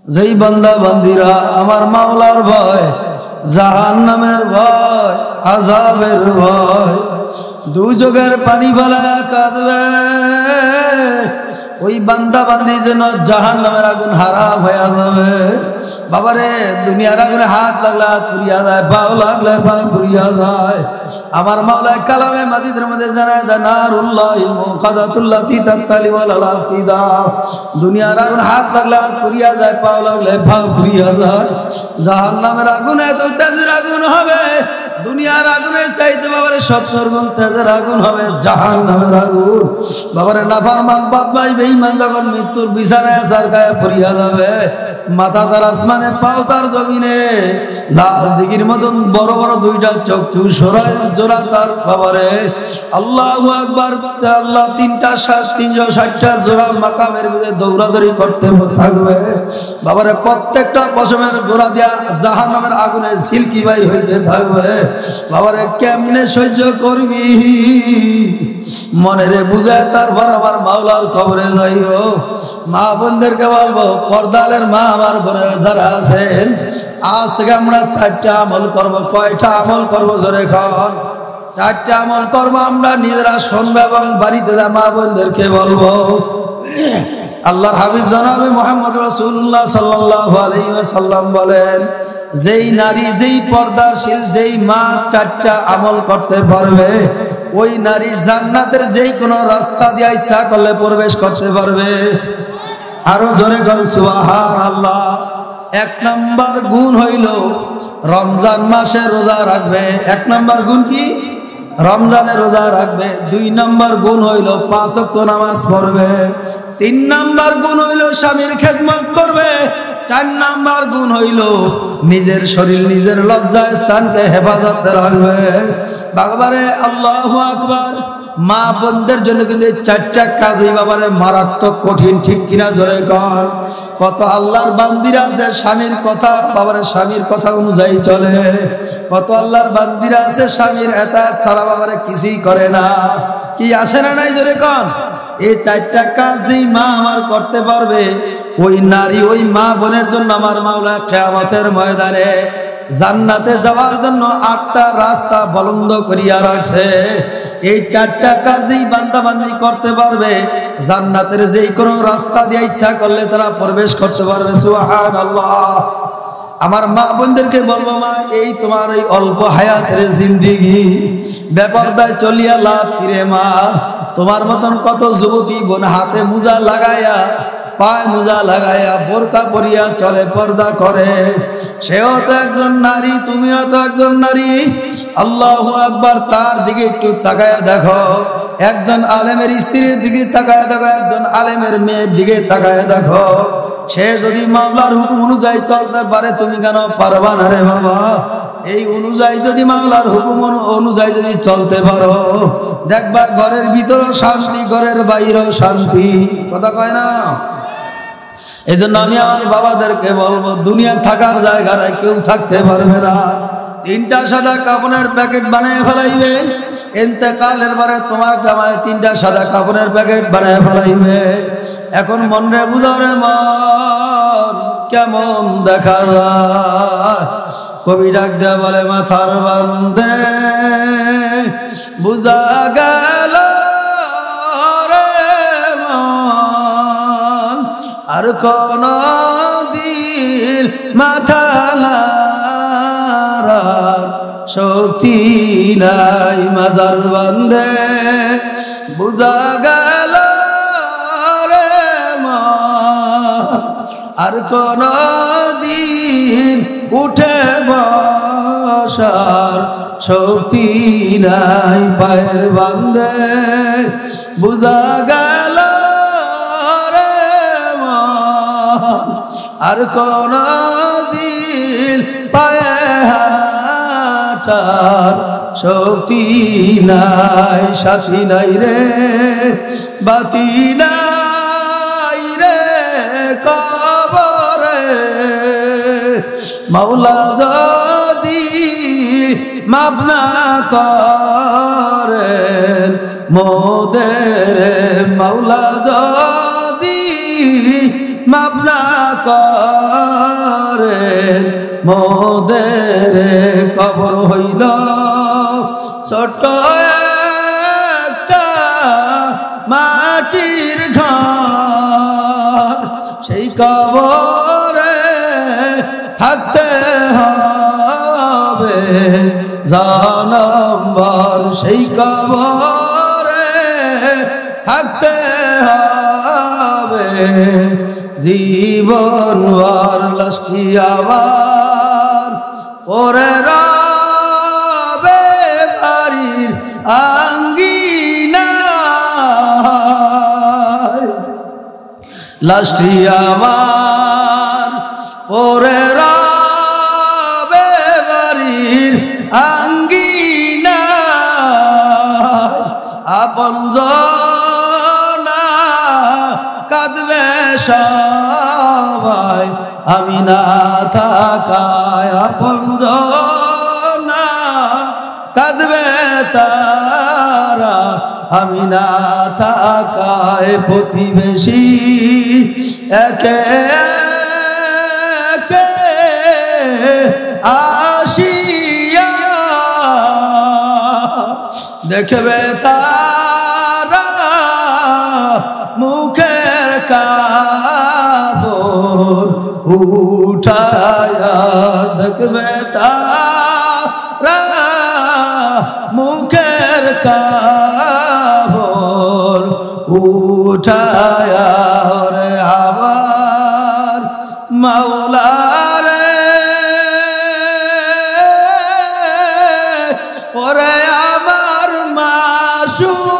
যেই বান্দা বান্দিরা আমার মাওলার ভয়, জাহান্নামের ভয়, আযাবের ভয়, দুর্যোগের পানি ফেলায় কাঁদবে, ওই বান্দা বান্দি যেন জাহান্নামের আগুন হারাম হয়ে যাবে। বাবারে, দুনিয়ার আগুনে হাত লাগলে হাত পুড়িয়া যায়, পাও লাগলে পা পুড়িয়া যায়। আমার মাওলায় কালামে মাজিদের মধ্যে জানায় দেয়, নারুল্লাহিল মুকাদাতুল্লাতি তাতালি ওয়াল আফিদা। দুনিয়ার আগুন হাত লাগলে হাত পুড়িয়া যায়, পাও লাগলে পা পুড়িয়া যায়। জাহান্নামের আগুনে তো তেজের আগুন হবে, দুনিয়ার আগুনের চাইতে বাবারে 70 গুণ তেজের আগুন হবে জাহান্নামের আগুন। বাবারে, নাফরমান বাদবাই বেঈমান যখন মৃত্যুর বিছানায় সারকায় পড়িয়া যাবে, মাথা তার আসমানে, পাও তার জমিনে, লাল দিঘির মতন বড় বড় দুইটা চক্ষু সরাই জোড়া তার। বাবারে, আল্লাহু আকবার, আল্লাহ 360টা জোড়া মাকামের ভিতরে দৌড়াদৌড়ি করতে থাকবে। বাবারে, প্রত্যেকটা পশমের গোড়া দিয়া জাহান্নামের আগুনে সিলকি বাইর হইতে থাকবে। বাবারে, কেমনে সহ্য করবি? মনে রে বুঝায় তারপর আমার মাওলার কবরে যাইও। মা বোনদেরকে বলবো, পর্দালের মা আমার বোনেরা যারা আছেন, আজ থেকে আমরা 4টা আমল করব। কয়টা আমল করব জোরে কর? 4টা আমল করবো আমরা, নিজেরা শুনবো এবং বাড়িতে মা বোনদেরকে বলবো। আল্লাহর হাবিব জনাবে মুহাম্মদ রাসূলুল্লাহ সাল্লাল্লাহু আলাইহি ওয়াসাল্লাম বলেন, যেই নারী, যেই পর্দাশীল, যেই মা 4টা আমল করতে পারবে, ওই নারী জান্নাতের যেই কোনো রাস্তা দিয়ে ইচ্ছা করলে প্রবেশ করতে পারবে। আরো জোরে কর সুবহানাল্লাহ। 1 নাম্বার গুণ হইল রমজান মাসে রোজা রাখবে। 1 নাম্বার গুণ কি? রমজানে রোজা রাখবে। 2 নাম্বার গুণ হইল 5 ওয়াক্ত নামাজ পড়বে। 3 নাম্বার গুণ হইল স্বামীর খেদমত করবে। 4 নাম্বার গুণ হইল নিজের শরীর, নিজের লজ্জা স্থানকে হেফাজতে রাখবে। বাবারে, আল্লাহু আকবার। মা বোনদের জন্য কিন্তু এই 4টা কাজই বাবারে মারাত্মক কঠিন, ঠিক কিনা জোরে কর? কত আল্লাহর বান্দিরা আছে স্বামীর কথা, বাবারে স্বামীর কথা অনুযায়ী চলে। কত আল্লাহর বান্দিরা আছে স্বামীর এতাত ছাড়া বাবারে কিছুই করে না। কি আসে না নাই জোরে কর? এই 4টা কাজ যেই মা আমার করতে পারবে, ওই নারী, ওই মা বোনের জন্য আমার মাওলা কিয়ামতের ময়দানে জান্নাতে যাওয়ার জন্য 8টা রাস্তা বলন্দ করিয়া রাখছে। এই 4টা কাজই বান্দা বান্দি করতে পারবে, জান্নাতের যেই কোনো রাস্তা দিয়ে ইচ্ছা করলে তারা প্রবেশ করতে পারবে। সুবহানাল্লাহ। আমার মা বোনদেরকে বলবো, মা, এই তোমার এই অল্প হায়াতের জিন্দেগি বেপরদায় চলিয়া লাভ ফিরে। মা, তোমার মতন কত যুবতী বোন হাতে মোজা লাগায়া, পায়ে মোজা লাগায়া, বোরকা পরিয়া চলে, পর্দা করে। সেও তো একজন নারী, তুমিও তো একজন নারী। আল্লাহু আকবার। তার দিকে একটু তাকায়া দেখো, একজন আলেমের স্ত্রীর দিকে তাকায়া দেখো, একজন আলেমের মেয়ের দিকে তাকায়া দেখো। সে যদি মাওলার হুকুম অনুযায়ী চলতে পারে, তুমি কেন পারবা না রে বাবা? এই অনুযায়ী যদি মাওলার হুকুম অনুযায়ী যদি চলতে পারো, দেখবা ঘরের ভিতরেও শান্তি, ঘরের বাইরেও শান্তি। কথা কয় না? এই জন্য আমি আমার বাবাদেরকে বলবো, দুনিয়া থাকার জায়গায় কেউ থাকতে পারবে না। 3টা সাদা কাপড়ের প্যাকেট বানিয়ে ফেলাইবে, ইন্তেকালের পরে তোমার জামায় 3টা সাদা কাপড়ের প্যাকেট বানিয়ে ফেলাইবে। এখন মন রে বুঝাও রে মন, কেমন দেখা যায়। কবি ডাক দেয়া বলে, মাথার বান্দে বুঝা গেল আর কোন দিল মাথা নাড়ার শক্তি নাই। মাজার বান্দে বুঝা গেল রে মন, আর কোন দিন উঠে বসার শক্তি নাই। পায়ের বান্দে বুঝা গেল আর কোন দিন পায়ে হাঁটার শক্তি নাই। সাথী নাই রে, বাতি নাই রে কবরে, মাওলা যদি মাফ না করেন মোদের, মাওলা যদি মাপ না করে মোদের কবর হইল ছোট্ট একটা মাটির ঘর সেই কবরে থাকতে হবে জনমভর সেই কবরে থাকতে হবে জীবনভর লাশটি আবার ওরে রবে বাড়ির আঙ্গিনায় লাশটি আমার ওরে রবে বাড়ির আঙ্গিনায় আপনজনা কাঁদবে সবাই আমি না থাকায় আপনজনা কাঁদবে তারা আমি না থাকায় প্রতিবেশী একে একে আসিয়া দেখবে তারা মুখের কাপড় উঠায়া দেখবে তারা মুখের কাপড় উঠায়া রে আবার মাওলারে ওরে আমার মাসুকুরে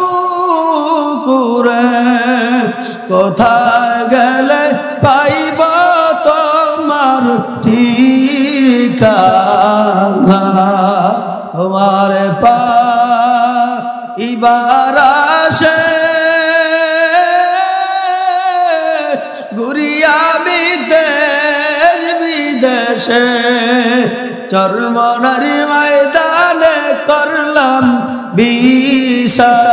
কোথায় গেলে পাইব তোমার ঠিকানা তোমার পাইবার আশে ঘুরি আমি দেশ বিদেশে চরমনারি ময়দানে করলাম বিছানা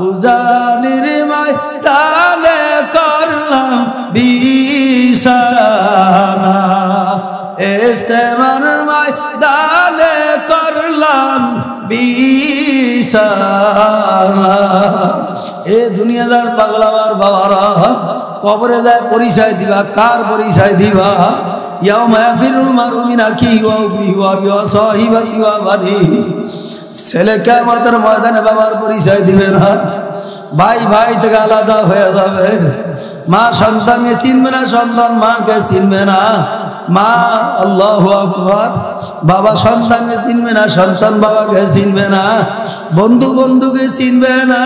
উজানির ময়দানে করলাম বিছানা ইস্তেমার ময়দানে করলাম বিছানা এ দুনিয়াদার পাগলাবার বাবারা কবরে যায় পরিচয় দিবা কার পরিচয় দিবা ইয়াউমা ইয়াফিরুল মারউ মিন আখিহি ওয়া উম্মিহি ওয়া আবিহি ওয়া সাহিবাতিহি ওয়া বানিহি ছেলে কিয়ামতের ময়দানে বাবার পরিচয় দিবে না ভাই ভাই থেকে আলাদা হয়ে যাবে মা সন্তানকে চিনবে না সন্তান মাকে চিনবে না মা আল্লাহু আকবার বাবা সন্তানকে চিনবে না সন্তান বাবাকে চিনবে না বন্ধু বন্ধুকে চিনবে না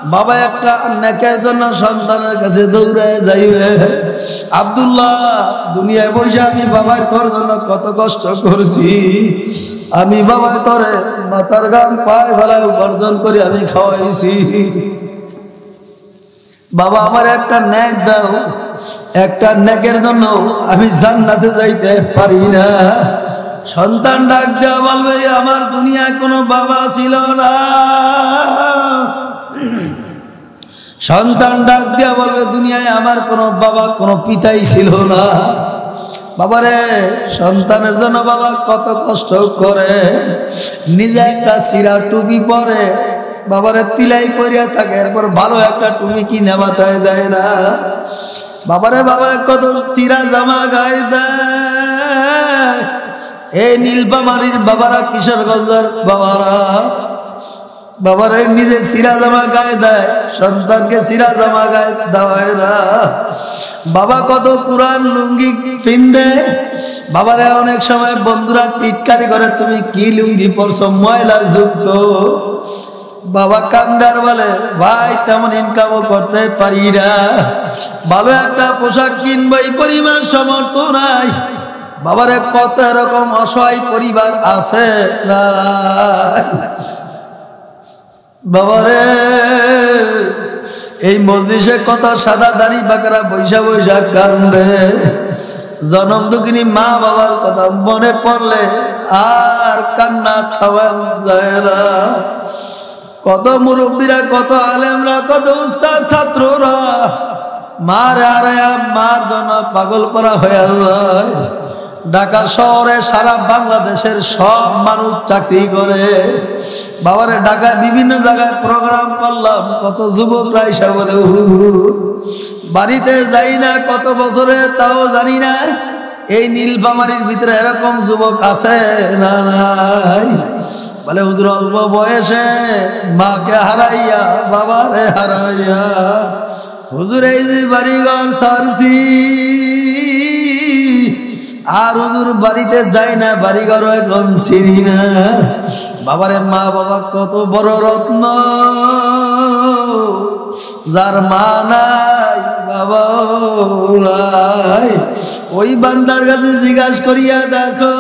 বাবা একটা নেকের জন্য সন্তানের কাছে দৌড়ে যাইবে আব্দুল্লাহ দুনিয়ায় বসে আমি বাবা তোর জন্য কত কষ্ট করছি আমি বাবা তোরে মাথার গাম পায়ে ফেলায় উপার্জন করে আমি খাওয়াইছি বাবা আমার একটা নেক দাও একটা নেকের জন্য আমি জান্নাতে যাইতে পারি না সন্তান ডাক দেওয়া বলবে আমার দুনিয়ায় কোনো বাবা ছিল না সন্তান ডাক দেওয়া বলবে দুনিয়ায় আমার কোনো বাবা কোনো পিতাই ছিল না বাবারে সন্তানের জন্য বাবা কত কষ্ট করে নিজে একটা সিরা টুপি পরে বাবারে তিলাই করিয়া থাকে এরপর ভালো একটা টুপি কিনে মাথায় দেয় না বাবারে বাবা কত চিরা জামা গায়ে দেয় এই নীলফামারীর বাবারা কিশোরগঞ্জের বাবারা বাবারে নিজে সিরা জামা গায়ে দেয় সন্তানকে সিরা জামা গায়ে দেওয়ায় না বাবা কত পুরান লুঙ্গি পিন্দে বাবারে অনেক সময় বন্ধুরা টিটকারি করে তুমি কি লুঙ্গি পরছো ময়লা যুক্ত বাবা কান্দার বলে ভাই তেমন ইনকামও করতে পারি না ভালো একটা পোশাক কিনবো এই পরিমাণ সামর্থ্য নাই বাবারে কত এরকম অসহায় পরিবার আছে না বাবারে এই মজলিসে কত সাদা দাড়ি বাঁকড়া বৈশা বৈশা কান্দে জনম দুঃখিনী মা বাবার কথা মনে পড়লে আর কান্না থামান যায় না কত মুরব্বীরা, কত আলেমরা, কত উস্তাদ ছাত্ররা মার হারায়া মার জন্য পাগল করা হয়ে যায়। ঢাকা শহরে সারা বাংলাদেশের সব মানুষ চাকরি করে। বাবারে ঢাকায় বিভিন্ন জায়গায় প্রোগ্রাম করলাম, কত যুবকরা এসে বলে হুজুর বাড়িতে যাই না কত বছরে, তাও জানি না এই নীলফামারীর ভিতরে এরকম যুবক আছে না নাই। বলে হুজুর অল্প বয়সে মাকে হারাইয়া বাবারে হারাইয়া হুজুর এই যে বাড়িঘর ছাড়ছি, আর হুজুর বাড়িতে যাই না, বাড়িঘরও এখন চিনি না। বাবারে মা বাবা কত বড় রত্ন, যার মা নাই বাবা নাই, ওই বান্দার কাছে জিজ্ঞাসা করিয়া দেখো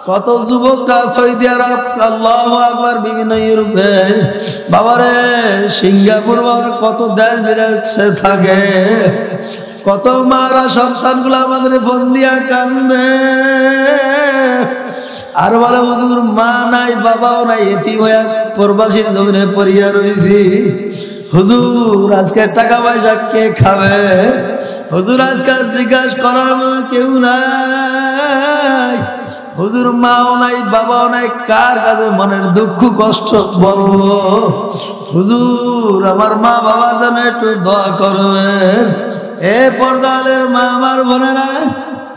কত যুবকরা সৌদি আরব, আল্লাহু আকবার, বিভিন্ন ইউরোপে, বাবারে সিঙ্গাপুর, বাবার কত দেশ বিদেশে থাকে, কত মারা সন্তানগুলো আমাদের ফোন দিয়া কান্দে আর বলে হুজুর মা নাই বাবাও নাই, এটি হইয়া প্রবাসীর জমিনে পড়িয়া রয়েছি। হুজুর আজকে টাকা পয়সা কে খাবে? হুজুর আজকে জিজ্ঞাসা করার কেউ নাই। হুজুর মাও নাই বাবাও নাই, কার কাছে মনের দুঃখ কষ্ট বলবো? হুজুর আমার মা বাবার জন্য একটু দোয়া করবেন। এ পর্দালের মা আমার বোনেরা,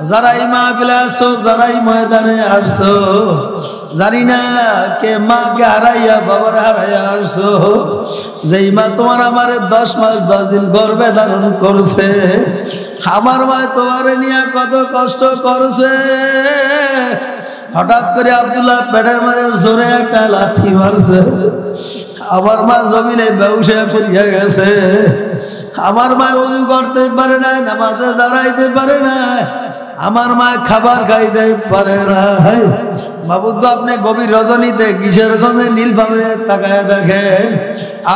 যারাই মাহফিলে আসছো, যারাই ময়দানে আসছো, জানি না কে মাকে হারাইয়া বাবার হারাইয়া আসছো। যেই মা তোমার আমার 10 মাস 10 দিন গর্ভে ধারণ করছে, আমার মা তোমার নিয়ে কত কষ্ট করছে। হঠাৎ করে আব্দুল্লাহ পেটের মধ্যে জোরে একটা লাথি মারছে, আমার মা জমিনে বেহুশে পড়িয়া গেছে। আমার মা ওযু করতে পারে না, নামাজে দাঁড়াইতে পারে না, আমার মা খাবার খাইতে পারে না। মাবুদ আপনি গভীর রজনীতে কিসের সঙ্গে নীলফামারী তাকায় দেখেন,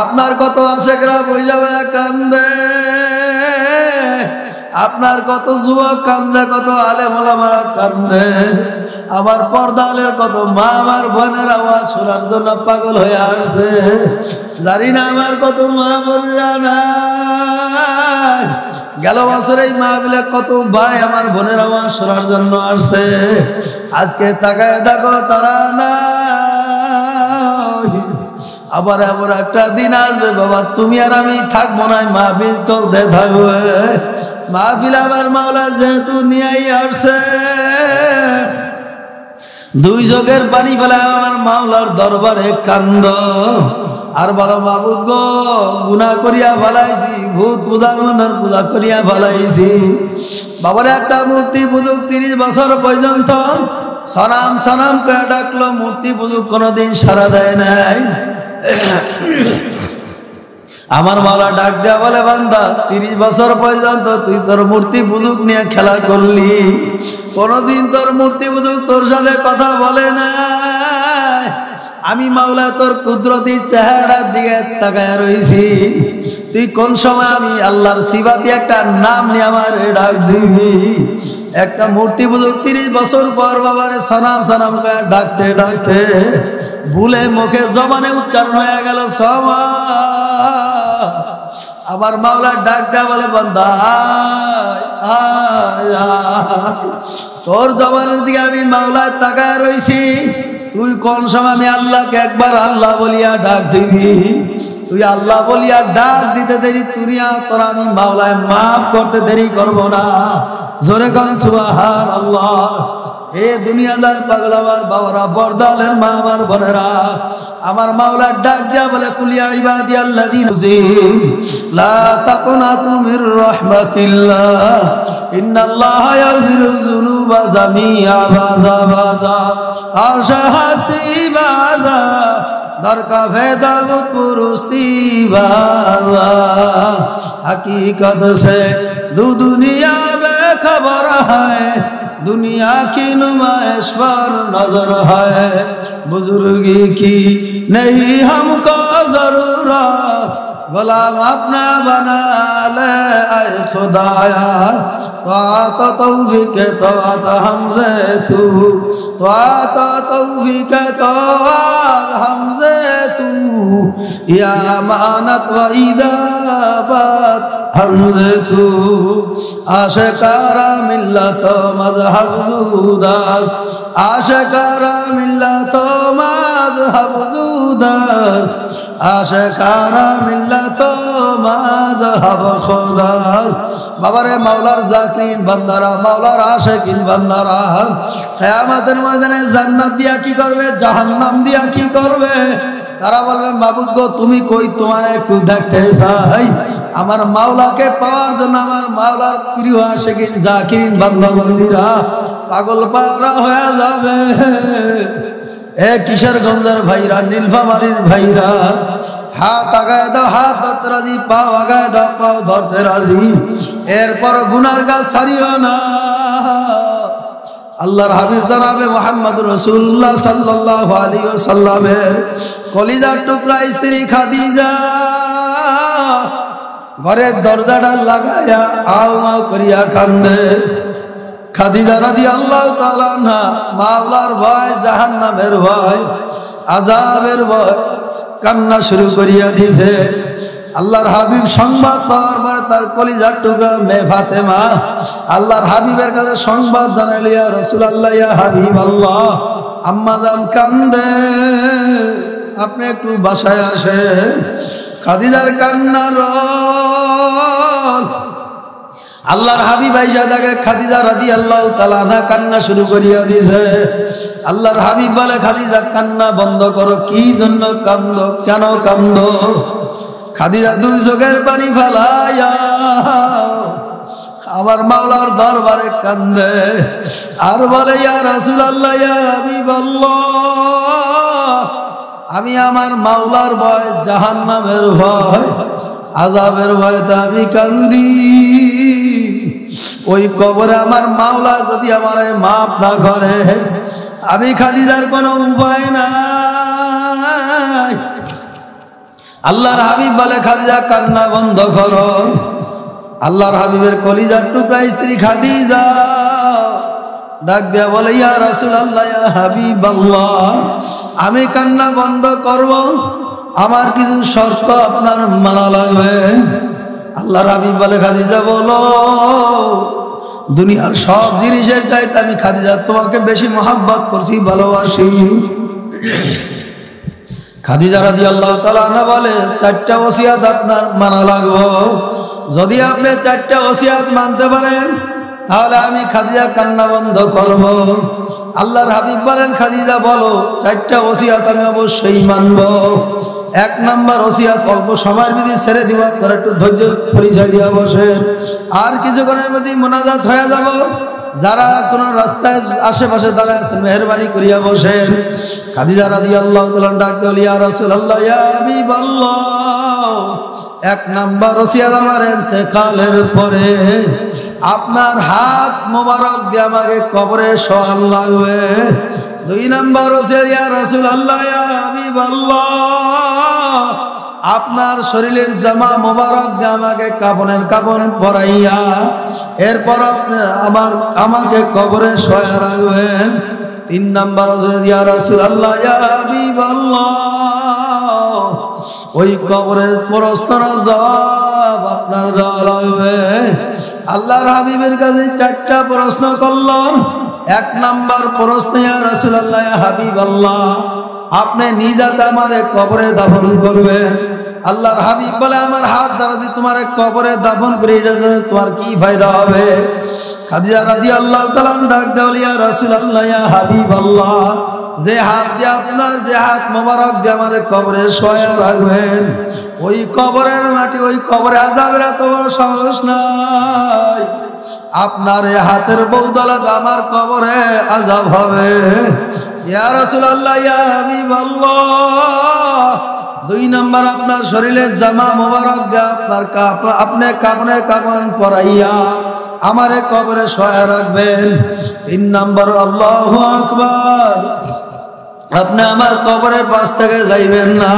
আপনার কত আশেকরা বই যাবে কান্দে, আপনার কত যুবক কান্দে, কত আলেম ওলামারা কান্দে, আমার পর্দালের কত মা আমার বোনের আওয়াজ শোনার জন্য পাগল হয়ে আসছে। জানি না আমার কত মা বোনেরা না, গেল বছর এই মাহফিলে কত ভাই আমার বোনের আওয়াজ শোনার জন্য আসছে। আজকে তাকায় দেখো তারা না। আবার এমন একটা দিন আসবে বাবা, তুমি আর আমি থাকবো না, মাহফিল চলতে থাকবে। মাহফিল আমার মাওলা যেহেতু নিয়েই আসছে, দুই চোখের পানি ফেলে আমার মাওলার দরবারে কান্দ আর বলো মাবুদ গো, গুনাহ করিয়া ফেলাইছি, ভূত পূজার মন্দির পূজা করিয়া ফেলাইছি। বাবার একটা মূর্তি পুজুক 30 বছর পর্যন্ত সনাম সনাম করে ডাকলো, মূর্তি পুজুক কোনোদিন সাড়া দেয় নাই। আমার মাওলা ডাক দেয়া বলে বান্দা, 30 বছর পর্যন্ত তুই তোর মূর্তি পুজুক নিয়ে খেলা করলি, কোনোদিন তোর মূর্তি পুজুক তোর সাথে কথা বলে না। আমি মাওলা তোর কুদরতি চেহারার দিকে তাকায় রইছি, তুই কোন সময় আমি আল্লাহর সিফাতি একটা নাম নিয়ে আমার ডাক দিবি। একটা মূর্তি পুজুক 30 বছর পর বাবারে সনাম সনাম করে ডাকতে ডাকতে ভুলে মুখে জবানে উচ্চারণ হয়ে গেল সমা। আবার মাওলা ডাক দেয়া বলে বান্দা তোর জবানের দিকে আমি মাওলা তাকায় রইছি, তুই কোন সময় আমি আল্লাহকে একবার আল্লাহ বলিয়া ডাক দিবি। তুই আল্লাহ বলিয়া ডাক দিতে দেরি, তুরিয়া তোর আমি মাওলায় মাফ করতে দেরি করবো না। জোরে কোন সুবহানাল্লাহ। এ দুনিয়াদার পাগল আমার বাবারা, পর্দালের মা আমার বোনেরা, আমার মাওলা ডাক দিয়া বলে কুলিয়া ইবাদিয়াল্লাযিনা লা তাকুনাতু মির রাহমাতিল্লাহ ইন্নাল্লাহা ইয়াগফিরুয যুনুবা জামিআ বাযা বাযা আরশা হাসতি বাযা দরকা ফেদাবুত পুরুস্তি বাযা हकीकत से दो दुनिया में खबर है, दुनिया की नुमाइश पर नजर है, बुजुर्गी की नहीं हमको जरूरत, गुलाम अपना बना ले ऐ खुदाया, তোয়াত তৌফিকে তোয়াত হামজে তু তোয়াত তৌফিকে তোয়াত হামজে তু ইয়া মানাত ওয়া ইদাবাত হামজে তু আশকারা মিল্লাত মযহাব জুদাস আশকারা মিল্লাত মযহাব জুদাস আশকারা মিল্লাত মযহাব খুদাস বাবারে মাওলার জাকির বান্দারা মাওলার আশিকিন বান্দারা কিয়ামতের ময়দানে জান্নাত দিয়া কি করবে জাহান্নাম দিয়া কি করবে তারা বলবে মাবুদ গো তুমি কই তোমার একটু দেখতে চাই আমার মাওলাকে পাওয়ার জন্য আমার মাওলার প্রিয় আশিকিন জাকিরিন বান্দা বান্দীরা পাগল পারা হয়ে যাবে এ কিশোরগঞ্জের ভাইরা নীলফামারীর ভাইরা হাত আগায় দাও হাত ধরতে রাজি পাও আগায় দাও পাও ধরতে রাজি এরপর গুনার গাছ ছাড়িও না আল্লাহর হাবিব জনাবে মুহাম্মদ রাসূলুল্লাহ সাল্লাল্লাহু আলাইহি ওয়াসাল্লামের কলিজার টুকরা স্ত্রী খাদিজা ঘরের দরজাটা লাগায়া আও মাও করিয়া কান্দে খাদিজা রাদিয়াল্লাহু তাআলা আনহা মাওলার ভয় জাহান্নামের ভয় আযাবের ভয় কান্না শুরু করিয়া দিয়েছে আল্লাহর হাবিব সংবাদ পাওয়ার পরে তার কলিজার টুকরা মেয়ে ফাতেমা আল্লাহর হাবিবের কাছে সংবাদ জানাইল ইয়া রাসূলুল্লাহ ইয়া হাবিবাল্লাহ আম্মা জান কান্দে আপনি একটু বাসায় আসেন খাদিজার কান্নার আল্লাহর হাবিব আয়েশা দেখে খাদিজা রাদিয়াল্লাহু তাআলা আনহা কান্না শুরু করিয়া দিয়েছে আল্লাহর হাবিব বলে খাদিজা কান্না বন্ধ করো কি জন্য কান্দো কেন কান্দো খাদিজা দুই চোখের পানি ফেলাইয়া আমার মাওলার দরবারে কান্দে আর বলে ইয়া রাসূলুল্লাহ ইয়া হাবিবাল্লাহ আমি আমার মাওলার ভয় জাহান্নামের ভয় আযাবের ভয়তে আমি কান্দি ওই কবরে আমার মাওলা যদি আমারে মাফ না করে আমি খাদিজার কোনো উপায় নাই আল্লাহর হাবিব বলে খাদিজা কান্না বন্ধ করো আল্লাহর হাবিবের কলিজার টুকরা স্ত্রী খাদিজা ডাক দেয়া বলে ইয়া রাসূলুল্লাহ ইয়া হাবিবাল্লাহ আমি কান্না বন্ধ করব আমার কিছু শর্ত আপনার মানা লাগবে আল্লাহর হাবিব বলে খাদিজা বলো দুনিয়ার সব জিনিসের চাইতে আমি খাদিজা তোমাকে বেশি মহব্বত করছি ভালোবাসি খাদিজা রাদিয়াল্লাহু তাআলা আনহা বলে চারটা ওসিয়াত আপনার মানা লাগবে যদি আপনি চারটা ওসিয়াত মানতে পারেন তাহলে আমি খাদিজা কান্না বন্ধ করব আল্লাহর হাবিব বলেন খাদিজা বলো চারটা ওসিয়াত আমি অবশ্যই মানব এক নাম্বার ওসিয়াত অল্প সময়ের মধ্যে ছেড়ে দিব করে একটু ধৈর্য পরিচয় দিয়া বসেন আর কিছুক্ষণের মধ্যে মুনাজাত হয়ে যাব যারা কোন রাস্তায় আশেপাশে দাঁড়ায় আছেন মেহেরবানি করিয়া বসেন খাদিজা রাদিয়াল্লাহু তাআলা ডাক দিল ইয়া রাসূলুল্লাহ ইয়া হাবিবাল্লাহ এক নাম্বার ওসিয়াত আমার ইন্তেকালের পরে আপনার হাত মোবারক দিয়ে আমাকে কবরে শোয়ান লাগবে দুই নাম্বার ওসিয়াত ইয়া রাসূলুল্লাহ ইয়া হাবিবাল্লাহ আপনার শরীরের জামা মোবারক দিয়ে আমাকে কাফনের কাফন পরাইয়া এরপর আপনি আমাকে কবরে শোয়া রাখবেন তিন নাম্বার ওসিয়াত ইয়া রাসূলুল্লাহ ইয়া হাবিবাল্লাহ ওই কবরের প্রশ্নের জবাব আপনার দেওয়া লাগবে আল্লাহর হাবিবের কাছে চারটা প্রশ্ন করলো এক নাম্বার প্রশ্ন ইয়া রাসূলুল্লাহ ইয়া হাবিবাল্লাহ আপনি নিজাতে আমারে কবরে দাফন করবেন আল্লাহর হাবিব বলে আমার হাত দ্বারা যদি তোমার কবরে দাফন করে এটাতে তোমার কি ফায়দা হবে খাদিজা রাদিয়াল্লাহু তাআলা ডাক দাও ইয়া রাসূলুল্লাহ ইয়া হাবিবাল্লাহ যে হাত দিয়ে আপনার যে হাত মোবারক দিয়ে আমাদের কবরে শোয়া রাখবেন ওই কবরের মাটি ওই কবরে আযাবের এত বড় সাহস নাই আপনার এই হাতের বদৌলত আমার কবরে আযাব হবে ইয়া রাসূলুল্লাহ ইয়া হাবিবাল্লাহ দুই নাম্বার আপনার শরীরের জামা মোবারক দিয়ে আপনি কাফনের কাফন পরাইয়া আমারে কবরে শোয়া রাখবেন তিন নাম্বার আল্লাহু আকবার আপনি আমার কবরের পাশ থেকে যাইবেন না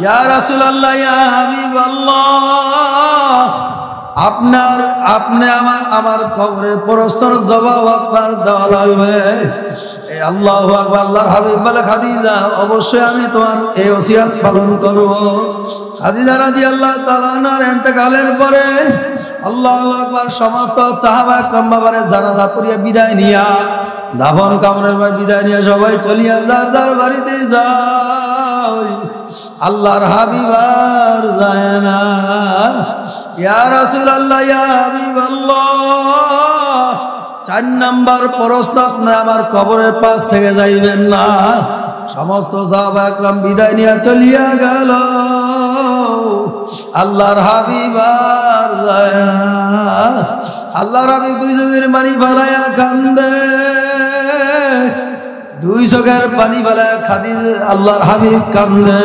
ইয়া রাসূলুল্লাহ ইয়া হাবিবাল্লাহ আপনি আমার কবরে প্রশ্নের জবাব আপনার দেওয়া লাগবে। আল্লাহু আকবার। আল্লাহর হাবিব বলে, খাদিজা অবশ্যই আমি তোমার এই ওসিয়ত পালন করব। খাদিজা রাদিয়াল্লাহু তাআলা আনহার ইন্তেকালের পরে আল্লাহু আকবার সমস্ত সাহাবা একরাম বাবারে জানাজা পড়িয়া বিদায় নিয়া, দাফন কাফনের পর বিদায় নিয়ে সবাই চলিয়া যার বাড়িতে যায়। আল্লাহর হাবিব আর যায় না। ইয়া রাসূলুল্লাহ, ইয়া হাবিবাল্লাহ, 4 নাম্বার প্রশ্ন আপনি আমার কবরের পাশ থেকে যাইবেন না। সমস্ত সাহাবা একরাম বিদায় নিয়ে চলিয়া গেল। আল্লাহর হাবিব আর যায় না। আল্লাহর হাবিব 2 চোখের পানি ফেলাইয়া কান্দে, 2 চোখের পানি ফেলাইয়া খাদিজা আল্লাহর হাবিব কান্দে।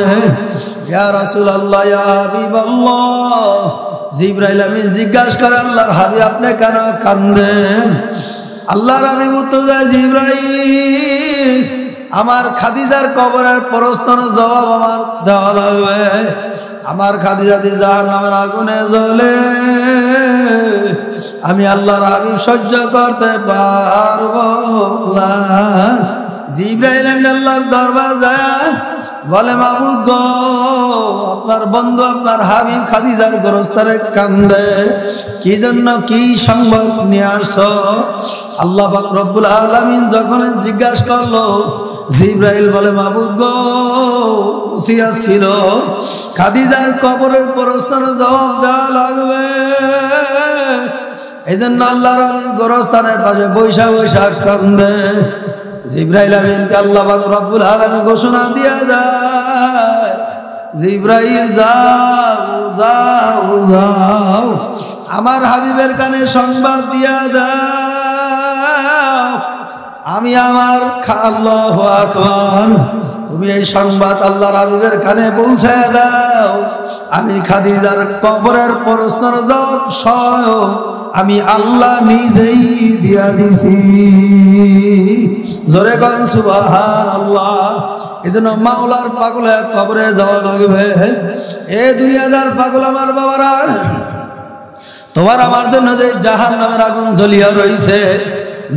ইয়া রাসূলুল্লাহ, ইয়া হাবিবাল্লাহ, জিবরাইল আমিন জিজ্ঞাসা করে, আল্লাহর হাবিব আপনি কেন কান্দেন? আল্লাহর হাবিব উত্তর দেয়, জিবরাইল, আমার খাদিজার কবরের প্রশ্নের জবাব আমার দেওয়া লাগবে। আমার খাদিজা দি জাহান্নামের আগুনে জ্বলে, আমি আল্লাহর হাবিব সহ্য করতে পারবো না। জিবরাইল আল্লাহর দরবার যায় বলে, মাবুদ গো, আপনার বন্ধু আপনার হাবিব খাদিজার গোরস্তারে কান্দে, কি জন্য, কি সংবাদ নিয়ে আসছো? আল্লাহ পাক রব্বুল আলামিন যখন জিজ্ঞাসা করলো, জিবরাইল বলে, মাবুদ গো, ওসিয়ত ছিল খাদিজার কবরের প্রশ্নের জবাব দেওয়া লাগবে। এই জন্য আল্লাহর গোরস্থানের পাশে বৈশা বৈশা কান্দে। জিবরাইল আমিনকে আল্লাহ পাক রব্বুল আলামিন ঘোষণা দিয়া যায়, জিবরাইল যাও যাও যাও, আমার হাবিবের কানে সংবাদ দিয়া দাও, আমি আমার আল্লাহু আকবার, তুমি এই সংবাদ আল্লাহর হাবিবের কানে পৌঁছে দাও, আমি খাদিজার কবরের প্রশ্নের জবাব স্বয়ং আমি আল্লাহ নিজেই দিয়া দিছি। জোরে গান সুবহানাল্লাহ। এজন্য মাওলার পাগলে কবরে যাওয়া লাগবে। এ দুনিয়াদার পাগল আমার বাবারা, তোমার আমার জন্য যে জাহান্নামের আগুন জ্বলিয়া রইছে,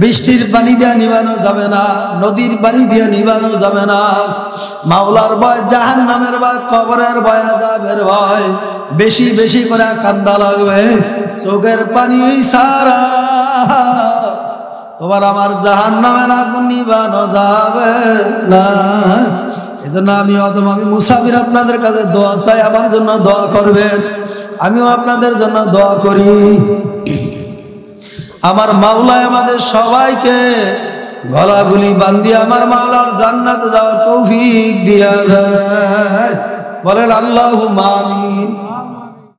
বৃষ্টির পানি দিয়ে নিবানো যাবে না, নদীর পানি দিয়ে নিবানো যাবে না। মাওলার ভয়, জাহান্নামের ভয়, কবরের ভয়, আযাবের ভয় বেশি বেশি করে কান্দা লাগবে। চোখের পানি সারা তোমার আমার জাহান্নামের আগুন নিবানো যাবে না। এজন্য আমি মুসাফির আপনাদের কাছে দোয়া চাই, আমার জন্য দোয়া করবেন, আমিও আপনাদের জন্য দোয়া করি। আমার মাওলায় আমাদের সবাইকে গলাগুলি বান্ধিয়ে আমার মাওলার জান্নাতে যাওয়ার তৌফিক দিয়া দেয়। বলেন আল্লাহুম্মা আমিন।